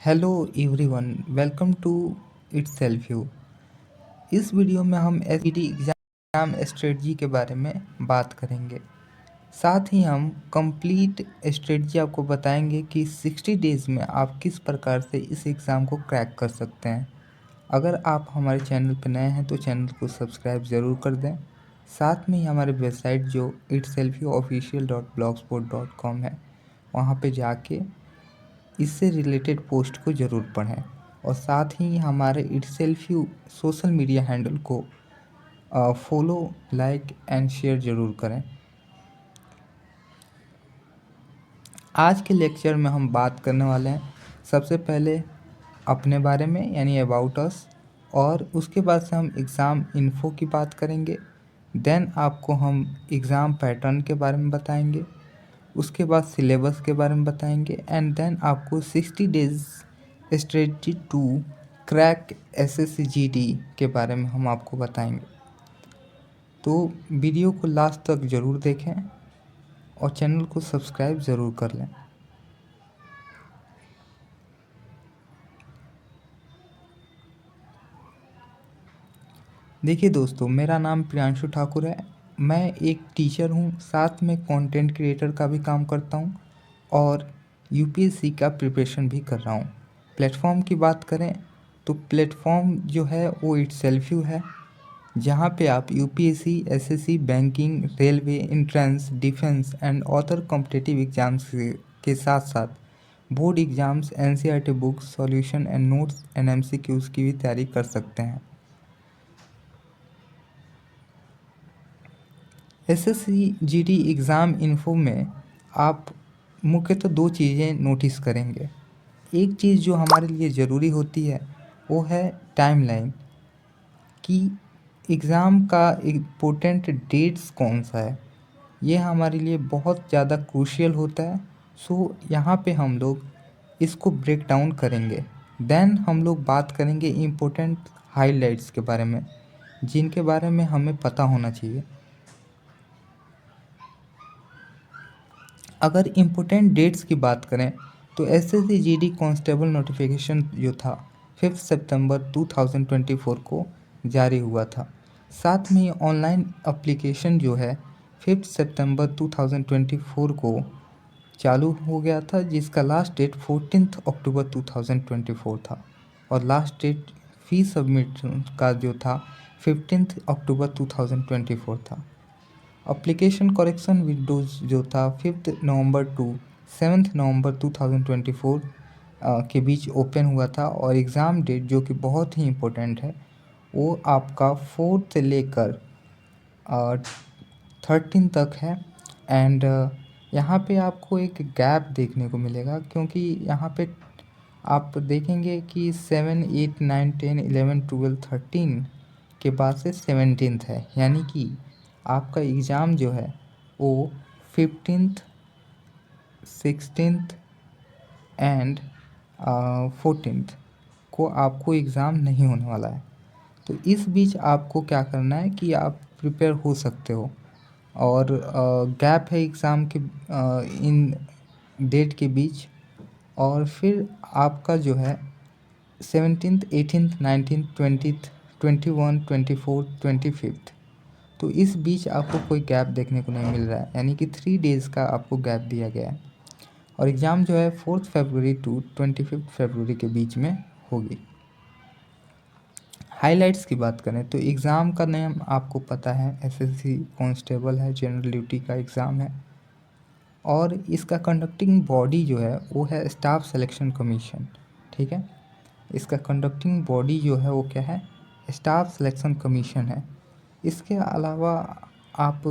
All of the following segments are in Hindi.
Hello everyone, welcome to it's self you. इस वीडियो में हम एसईटी एग्ज़ाम स्ट्रेटजी के बारे में बात करेंगे। साथ ही हम कंप्लीट स्ट्रेटजी आपको बताएंगे कि 60 डेज़ में आप किस प्रकार से इस एग्ज़ाम को क्रैक कर सकते हैं। अगर आप हमारे चैनल पर नए हैं तो चैनल को सब्सक्राइब ज़रूर कर दें। साथ में ही हमारे वेबसाइट जो itsselfyouofficial.blogspot.com है, वहाँ पे जाके इससे रिलेटेड पोस्ट को ज़रूर पढ़ें और साथ ही हमारे itself you social media handle को फॉलो, लाइक एंड शेयर ज़रूर करें। आज के लेक्चर में हम बात करने वाले हैं सबसे पहले अपने बारे में, यानी अबाउट अस, और उसके बाद से हम एग्ज़ाम इन्फो की बात करेंगे। देन आपको हम एग्ज़ाम पैटर्न के बारे में बताएंगे, उसके बाद सिलेबस के बारे में बताएंगे एंड देन आपको 60 days strategy to crack SSC GD के बारे में हम आपको बताएंगे। तो वीडियो को लास्ट तक ज़रूर देखें और चैनल को सब्सक्राइब ज़रूर कर लें। देखिए दोस्तों, मेरा नाम प्रियांशु ठाकुर है। मैं एक टीचर हूँ, साथ में कंटेंट क्रिएटर का भी काम करता हूँ और यूपीएससी का प्रिपरेशन भी कर रहा हूँ। प्लेटफॉर्म की बात करें तो प्लेटफॉर्म जो है वो इटसेल्फ यू है, जहाँ पे आप UPSC, SSC, banking, railway, entrance, defence and other competitive exams के साथ साथ board exams, NCERT books, solution and notes and MCQs की भी तैयारी कर सकते हैं। एसएससी जीडी एग्ज़ाम इन्फो में आप मुख्यतः दो चीज़ें नोटिस करेंगे। एक चीज़ जो हमारे लिए ज़रूरी होती है वो है टाइमलाइन, कि एग्ज़ाम का इम्पोर्टेंट डेट्स कौन सा है। ये हमारे लिए बहुत ज़्यादा क्रूशियल होता है। सो यहाँ पे हम लोग इसको ब्रेक डाउन करेंगे। देन हम लोग बात करेंगे इम्पोर्टेंट हाइलाइट्स के बारे में, जिनके बारे में हमें पता होना चाहिए। अगर इम्पोर्टेंट डेट्स की बात करें तो एसएससी जीडी कांस्टेबल नोटिफिकेशन जो था 5 सितंबर 2024 को जारी हुआ था। साथ में ऑनलाइन एप्लीकेशन जो है 5 सितंबर 2024 को चालू हो गया था, जिसका लास्ट डेट 14 अक्टूबर 2024 था और लास्ट डेट फी सबमिट का जो था 15 अक्टूबर 2024 था। एप्लीकेशन करेक्शन विंडोज़ जो था 5 नवंबर टू 7 नवंबर 2024 के बीच ओपन हुआ था और एग्ज़ाम डेट जो कि बहुत ही इम्पोर्टेंट है वो आपका 4 से लेकर 13 तक है। एंड यहाँ पे आपको एक गैप देखने को मिलेगा, क्योंकि यहाँ पे आप देखेंगे कि 7, 8, 9, 10, 11, 12, 13 के बाद से 17th है, यानी कि आपका एग्ज़ाम जो है वो 15th, 16th एंड 14th को आपको एग्ज़ाम नहीं होने वाला है। तो इस बीच आपको क्या करना है कि आप प्रिपेयर हो सकते हो, और गैप है एग्ज़ाम के इन डेट के बीच। और फिर आपका जो है 17th, 18th, 19th, 20th, 21, 24, 25th, तो इस बीच आपको कोई गैप देखने को नहीं मिल रहा है, यानी कि 3 डेज़ का आपको गैप दिया गया है। और एग्ज़ाम जो है 4 फरवरी टू 25 फरवरी के बीच में होगी। हाइलाइट्स की बात करें तो एग्ज़ाम का नेम आपको पता है, एसएससी कांस्टेबल है, जनरल ड्यूटी का एग्ज़ाम है। और इसका कंडक्टिंग बॉडी जो है वो है स्टाफ सिलेक्शन कमीशन, ठीक है। इसका कंडक्टिंग बॉडी जो है वो क्या है, स्टाफ सिलेक्शन कमीशन है। इसके अलावा आप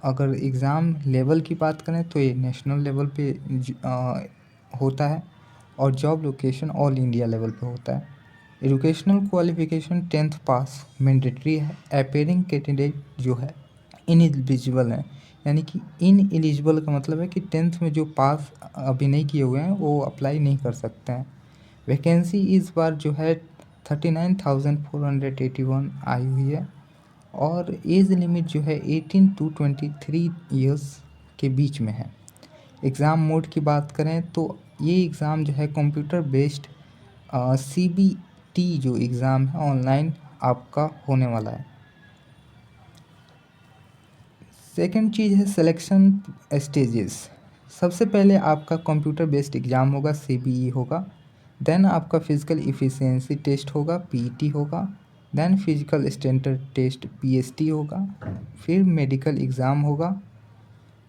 अगर एग्ज़ाम लेवल की बात करें तो ये नेशनल लेवल पे होता है और job location all India level पे होता है। एजुकेशनल क्वालिफिकेशन 10th पास मैंडेटरी है। अपेयरिंग कैंडिडेट जो है इनएलिजिबल है, यानी कि इन एलिजिबल का मतलब है कि 10th में जो पास अभी नहीं किए हुए हैं वो अप्लाई नहीं कर सकते हैं। वैकेंसी इस बार जो है 39,481 आई हुई है और एज लिमिट जो है 18 टू 23 ईयर्स के बीच में है। एग्ज़ाम मोड की बात करें तो ये एग्ज़ाम जो है कंप्यूटर बेस्ड CBT जो एग्ज़ाम है ऑनलाइन आपका होने वाला है। सेकंड चीज़ है सिलेक्शन स्टेजेस। सबसे पहले आपका कंप्यूटर बेस्ड एग्ज़ाम होगा, CBE होगा। देन आपका फिजिकल इफ़िशियंसी टेस्ट होगा, PET होगा। Then physical standard test, PST होगा। फिर मेडिकल एग्ज़ाम होगा।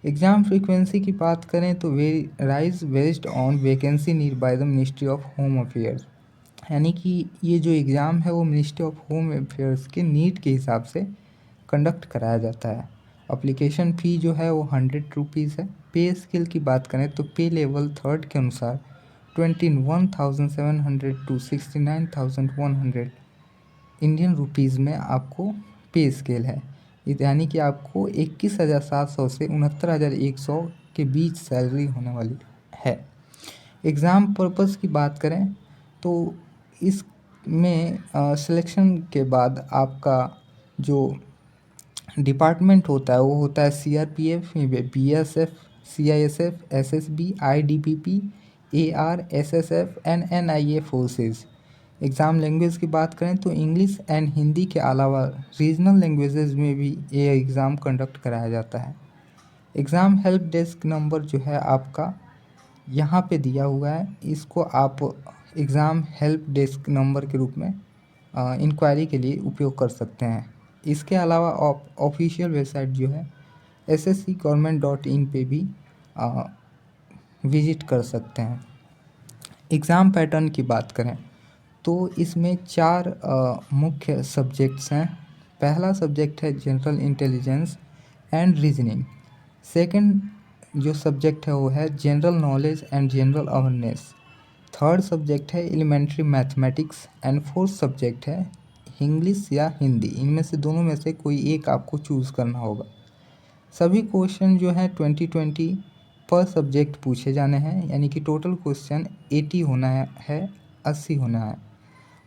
एग्ज़ाम फ्रीक्वेंसी की बात करें तो varies based on vacancy need by the ministry of home affairs. यानी कि ये जो एग्ज़ाम है वो मिनिस्ट्री ऑफ होम अफेयर्स के नीड के हिसाब से कंडक्ट कराया जाता है। अप्लीकेशन फ़ी जो है वो 100 रुपीज़ है। पे स्केल की बात करें तो पे लेवल 3rd के अनुसार 21,700 टू 69,100 इंडियन रुपीज़ में आपको पे स्केल है। यानी कि आपको 21,700 से 69,100 के बीच सैलरी होने वाली है। एग्ज़ाम पर्पस की बात करें तो इसमें सिलेक्शन के बाद आपका जो डिपार्टमेंट होता है वो होता है CRPF, BSF, CISF, SSB, IDPP, AR, SSF and NIA forces. Exam language की बात करें तो इंग्लिश एंड हिंदी के अलावा रीजनल लैंग्वेजेस में भी ये एग्ज़ाम कंडक्ट कराया जाता है। एग्ज़ाम हेल्प डेस्क नंबर जो है आपका यहाँ पे दिया हुआ है, इसको आप एग्ज़ाम हेल्प डेस्क नंबर के रूप में इंक्वायरी के लिए उपयोग कर सकते हैं। इसके अलावा ऑफिशियल वेबसाइट जो है sscgovernment.in पे भी विज़िट कर सकते हैं। एग्ज़ाम पैटर्न की बात करें तो इसमें 4 मुख्य सब्जेक्ट्स हैं। पहला सब्जेक्ट है general intelligence and reasoning. Second जो सब्जेक्ट है वो है general knowledge and general awareness. Third subject है elementary mathematics and fourth subject है इंग्लिश या हिंदी। इनमें से दोनों में से कोई एक आपको चूज़ करना होगा। सभी क्वेश्चन जो हैं 20-20 पर सब्जेक्ट पूछे जाने हैं, यानी कि टोटल क्वेश्चन 80 होना है 80 होना है।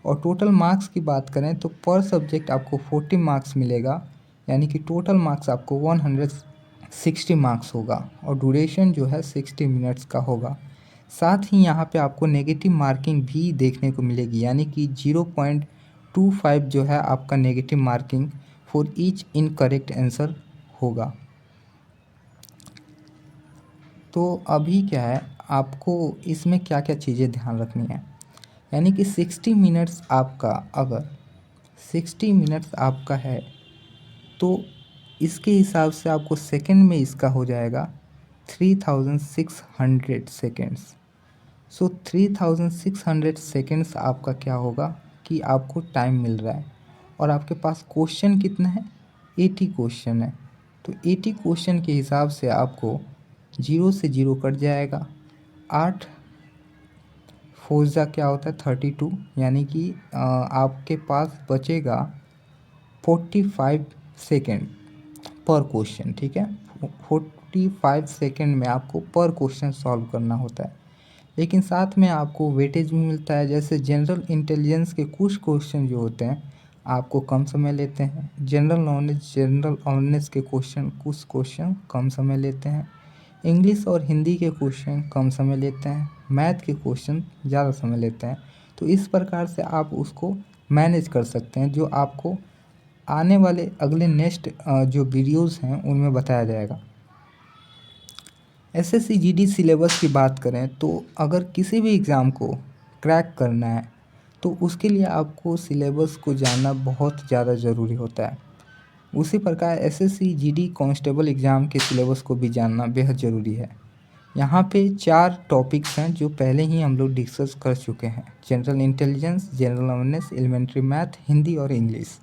और टोटल मार्क्स की बात करें तो पर सब्जेक्ट आपको 40 मार्क्स मिलेगा, यानी कि टोटल मार्क्स आपको 160 मार्क्स होगा। और ड्यूरेशन जो है 60 मिनट्स का होगा। साथ ही यहाँ पे आपको नेगेटिव मार्किंग भी देखने को मिलेगी, यानी कि 0.25 जो है आपका negative marking for each incorrect answer होगा। तो अभी क्या है, आपको इसमें क्या क्या चीज़ें ध्यान रखनी है। यानी कि 60 मिनट्स आपका, अगर 60 मिनट्स आपका है तो इसके हिसाब से आपको सेकंड में इसका हो जाएगा 3600 सेकेंड्स। सो 3600 सेकेंड्स आपका क्या होगा कि आपको टाइम मिल रहा है। और आपके पास क्वेश्चन कितना है, 80 क्वेश्चन है। तो 80 क्वेश्चन के हिसाब से आपको 0 से 0 कट जाएगा। 8 फोर्जा क्या होता है 32, यानी कि आपके पास बचेगा 45 सेकेंड पर क्वेश्चन। ठीक है, 45 सेकेंड में आपको पर क्वेश्चन सॉल्व करना होता है। लेकिन साथ में आपको वेटेज भी मिलता है। जैसे जनरल इंटेलिजेंस के कुछ क्वेश्चन जो होते हैं आपको कम समय लेते हैं। जनरल नॉलेज, जनरल अवेयरनेस के क्वेश्चन, कुछ क्वेश्चन कम समय लेते हैं। इंग्लिश और हिंदी के क्वेश्चन कम समय लेते हैं। मैथ के क्वेश्चन ज़्यादा समय लेते हैं। तो इस प्रकार से आप उसको मैनेज कर सकते हैं, जो आपको आने वाले अगले नेक्स्ट जो वीडियोज़ हैं उनमें बताया जाएगा। SSC GD सिलेबस की बात करें तो अगर किसी भी एग्ज़ाम को क्रैक करना है तो उसके लिए आपको सिलेबस को जानना बहुत ज़्यादा ज़रूरी होता है। उसी प्रकार SSC GD कांस्टेबल एग्ज़ाम के सिलेबस को भी जानना बेहद ज़रूरी है। यहाँ पे 4 टॉपिक्स हैं जो पहले ही हम लोग डिस्कस कर चुके हैं: general intelligence, general awareness, elementary math, Hindi और इंग्लिश।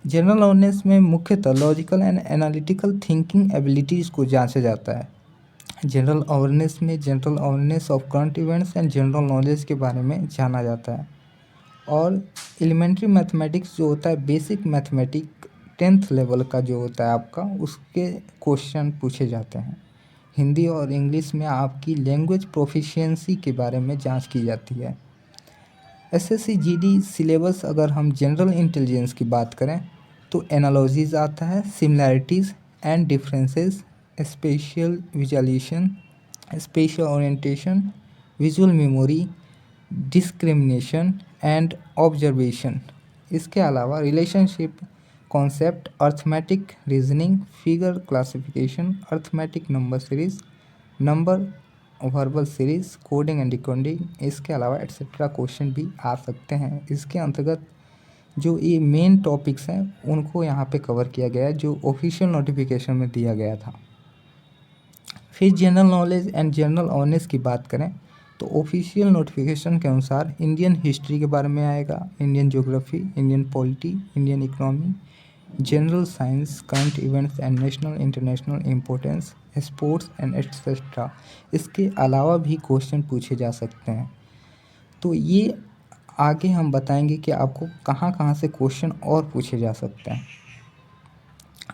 जनरल अवेयरनेस में मुख्यतः logical and analytical thinking abilities को जांचा जाता है। जनरल अवेयरनेस में general awareness of current events and general knowledge के बारे में जाना जाता है। और एलिमेंट्री मैथमेटिक्स जो होता है, बेसिक मैथमेटिक्स 10th लेवल का जो होता है आपका, उसके क्वेश्चन पूछे जाते हैं। हिंदी और इंग्लिश में आपकी लैंग्वेज प्रोफिशिएंसी के बारे में जांच की जाती है। SSC GD सिलेबस अगर हम जनरल इंटेलिजेंस की बात करें तो एनालॉजीज आता है, similarities and differences, spatial visualisation, special orientation, visual memory, discrimination and observation. इसके अलावा relationship concept, arithmetic reasoning, figure classification, arithmetic number series, number verbal series, coding and decoding, इसके अलावा एट्सेट्रा क्वेश्चन भी आ सकते हैं। इसके अंतर्गत जो ये मेन टॉपिक्स हैं उनको यहाँ पे कवर किया गया है जो ऑफिशियल नोटिफिकेशन में दिया गया था। फिर general knowledge and general awareness की बात करें तो ऑफिशियल नोटिफिकेशन के अनुसार इंडियन हिस्ट्री के बारे में आएगा, Indian geography, Indian polity, Indian economy, general science, current events and national international importance, sports and etcetera. इसके अलावा भी क्वेश्चन पूछे जा सकते हैं। तो ये आगे हम बताएंगे कि आपको कहाँ कहाँ से क्वेश्चन और पूछे जा सकते हैं।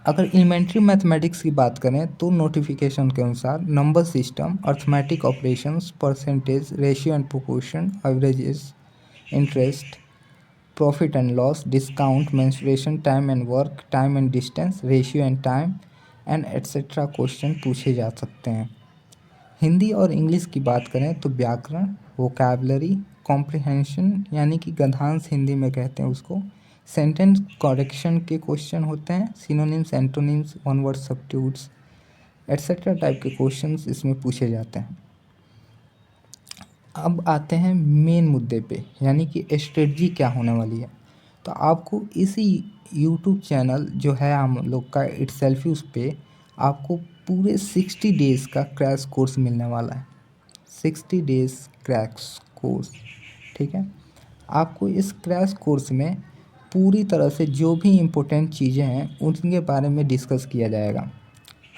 अगर एलिमेंट्री मैथमेटिक्स की बात करें तो नोटिफिकेशन के अनुसार number system, arithmetic operations, percentage, ratio and proportion, averages, interest, profit and loss, discount, mensuration, time and work, time and distance, ratio and time and etcetera question पूछे जा सकते हैं। हिंदी और इंग्लिश की बात करें तो व्याकरण, वोकैबलरी, कॉम्प्रिहेंशन यानी कि गद्यांश हिंदी में कहते हैं उसको, सेंटेंस करेक्शन के क्वेश्चन होते हैं, synonyms, antonyms, one word substitutes etcetera type के क्वेश्चंस इसमें पूछे जाते हैं। अब आते हैं मेन मुद्दे पे, यानी कि स्ट्रेटजी क्या होने वाली है। तो आपको इसी यूट्यूब चैनल जो है हम लोग का इटसेल्फ, उस पर आपको पूरे 60 डेज़ का क्रैश कोर्स मिलने वाला है। 60 डेज़ क्रैश कोर्स, ठीक है। आपको इस क्रैश कोर्स में पूरी तरह से जो भी इम्पोर्टेंट चीज़ें हैं उनके बारे में डिस्कस किया जाएगा।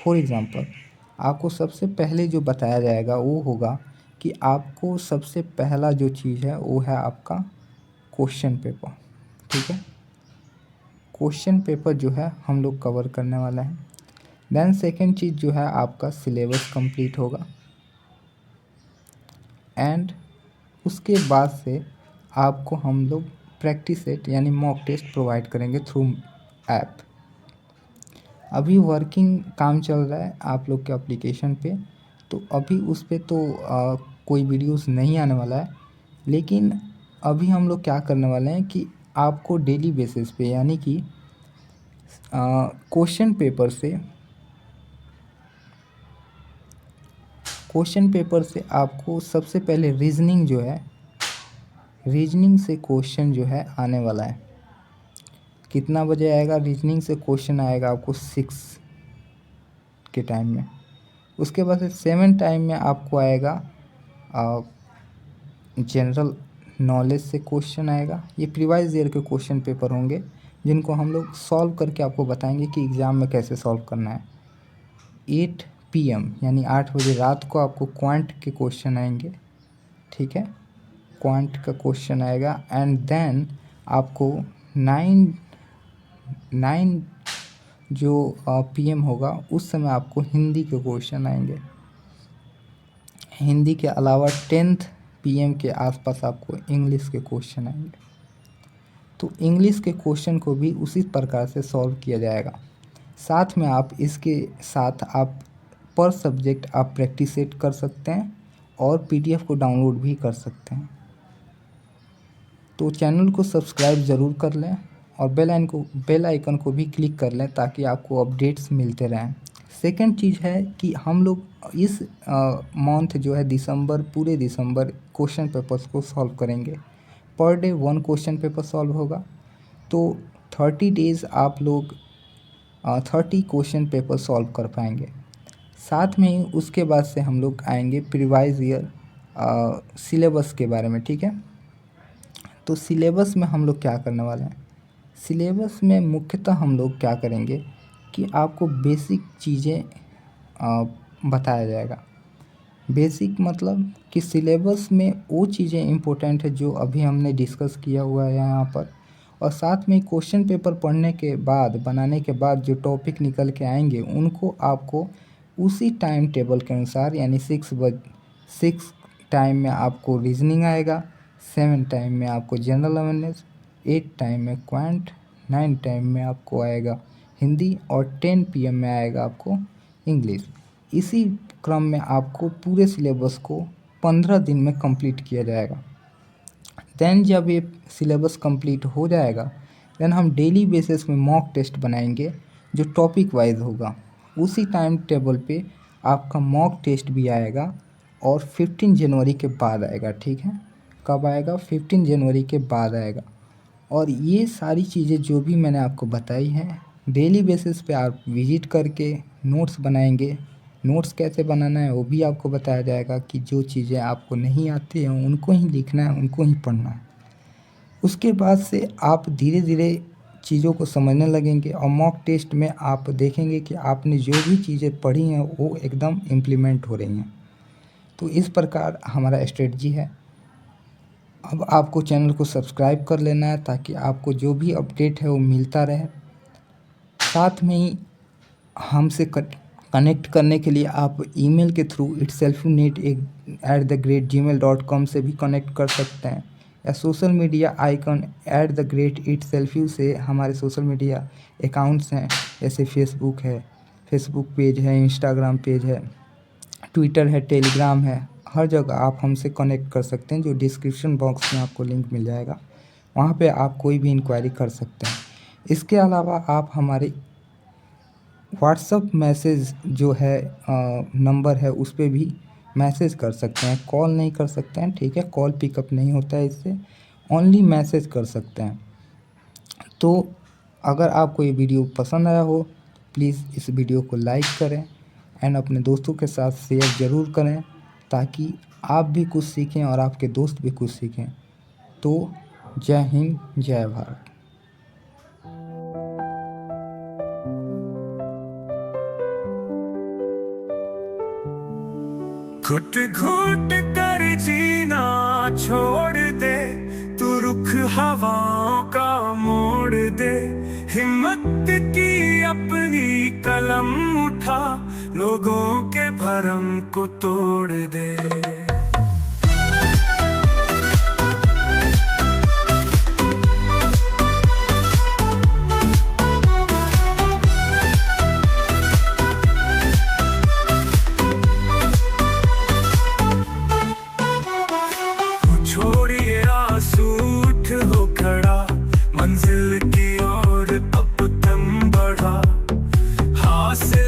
फॉर एग्ज़ाम्पल, आपको सबसे पहले जो बताया जाएगा वो होगा कि आपको सबसे पहला जो चीज़ है वो है आपका क्वेश्चन पेपर, ठीक है। क्वेश्चन पेपर जो है हम लोग कवर करने वाला है। देन सेकेंड चीज़ जो है आपका सिलेबस कंप्लीट होगा, एंड उसके बाद से आपको हम लोग प्रैक्टिस सेट यानी मॉक टेस्ट प्रोवाइड करेंगे थ्रू ऐप। अभी वर्किंग काम चल रहा है आप लोग के एप्लीकेशन पे, तो अभी उस पर तो कोई वीडियोस नहीं आने वाला है। लेकिन अभी हम लोग क्या करने वाले हैं कि आपको डेली बेसिस पे यानी कि क्वेश्चन पेपर से आपको सबसे पहले रीजनिंग से क्वेश्चन जो है आने वाला है। कितना बजे आएगा रीजनिंग से क्वेश्चन? आएगा आपको 6 के टाइम में। उसके बाद से 7 टाइम में आपको आएगा जनरल नॉलेज से क्वेश्चन आएगा। ये प्रीवाइज ईयर के क्वेश्चन पेपर होंगे जिनको हम लोग सॉल्व करके आपको बताएंगे कि एग्ज़ाम में कैसे सॉल्व करना है। 8 PM यानी 8 बजे रात को आपको क्वांट के क्वेश्चन आएंगे, ठीक है। क्वांट का क्वेश्चन आएगा एंड देन आपको 9 जो PM होगा उस समय आपको हिंदी के क्वेश्चन आएंगे। हिंदी के अलावा 10 PM के आसपास आपको इंग्लिश के क्वेश्चन आएंगे। तो इंग्लिश के क्वेश्चन को भी उसी प्रकार से सॉल्व किया जाएगा। साथ में आप इसके साथ आप पर सब्जेक्ट आप प्रैक्टिस सेट कर सकते हैं और PDF को डाउनलोड भी कर सकते हैं। तो चैनल को सब्सक्राइब ज़रूर कर लें और बेल आइकन को भी क्लिक कर लें ताकि आपको अपडेट्स मिलते रहें। सेकंड चीज़ है कि हम लोग इस मंथ जो है दिसंबर, पूरे दिसंबर क्वेश्चन पेपर्स को सॉल्व करेंगे। Per day 1 question paper solve होगा। तो 30 डेज़ आप लोग 30 क्वेश्चन पेपर सॉल्व कर पाएंगे। साथ में ही उसके बाद से हम लोग आएंगे प्रीवाइज ईयर सिलेबस के बारे में, ठीक है। तो सिलेबस में हम लोग क्या करने वाले हैं? सिलेबस में मुख्यतः हम लोग क्या करेंगे कि आपको बेसिक चीज़ें बताया जाएगा। बेसिक मतलब कि सिलेबस में वो चीज़ें इम्पोर्टेंट है जो अभी हमने डिस्कस किया हुआ है यहाँ पर, और साथ में क्वेश्चन पेपर पढ़ने के बाद, बनाने के बाद जो टॉपिक निकल के आएंगे उनको आपको उसी टाइम टेबल के अनुसार यानी 6 टाइम में आपको रीजनिंग आएगा, 7 टाइम में आपको जनरल अवेयरनेस, 8 टाइम में क्वांट, 9 टाइम में आपको आएगा हिंदी और 10 PM में आएगा आपको इंग्लिश। इसी क्रम में आपको पूरे सिलेबस को 15 दिन में कंप्लीट किया जाएगा। देन जब ये सिलेबस कंप्लीट हो जाएगा, देन हम डेली बेसिस में मॉक टेस्ट बनाएंगे जो टॉपिक वाइज होगा। उसी टाइम टेबल पे आपका मॉक टेस्ट भी आएगा और 15 जनवरी के बाद आएगा। ठीक है, कब आएगा? 15 जनवरी के बाद आएगा। और ये सारी चीज़ें जो भी मैंने आपको बताई हैं, डेली बेसिस पे आप विजिट करके नोट्स बनाएंगे। नोट्स कैसे बनाना है वो भी आपको बताया जाएगा कि जो चीज़ें आपको नहीं आती हैं उनको ही लिखना है, उनको ही पढ़ना है। उसके बाद से आप धीरे धीरे चीज़ों को समझने लगेंगे और मॉक टेस्ट में आप देखेंगे कि आपने जो भी चीज़ें पढ़ी हैं वो एकदम इम्प्लीमेंट हो रही हैं। तो इस प्रकार हमारा स्ट्रेटजी है। अब आपको चैनल को सब्सक्राइब कर लेना है ताकि आपको जो भी अपडेट है वो मिलता रहे। साथ में ही हमसे कनेक्ट करने के लिए आप ईमेल के थ्रू itselfunet@gmail.com से भी कनेक्ट कर सकते हैं, या सोशल मीडिया आइकन @itselfu से हमारे सोशल मीडिया अकाउंट्स हैं, जैसे फेसबुक है, फेसबुक पेज है, इंस्टाग्राम पेज है, ट्विटर है, टेलीग्राम है। हर जगह आप हमसे कनेक्ट कर सकते हैं, जो डिस्क्रिप्शन बॉक्स में आपको लिंक मिल जाएगा। वहाँ पे आप कोई भी इंक्वायरी कर सकते हैं। इसके अलावा आप हमारे व्हाट्सअप मैसेज जो है नंबर है उस पर भी मैसेज कर सकते हैं, कॉल नहीं कर सकते हैं। ठीक है, कॉल पिकअप नहीं होता है इससे, ओनली मैसेज कर सकते हैं। तो अगर आपको ये वीडियो पसंद आया हो, प्लीज़ इस वीडियो को लाइक करें एंड अपने दोस्तों के साथ शेयर ज़रूर करें, ताकि आप भी कुछ सीखें और आपके दोस्त भी कुछ सीखें। तो जय हिंद, जय भारत। घुट घुट कर जीना छोड़ दे, तू रुख हवाओं का मोड़ दे। हिम्मत की अपनी कलम उठा, लोगों के भरम को तोड़ दे। छोड़िए आंसू, उठ हो खड़ा, मंजिल की ओर अब तुम बढ़ा। हासिल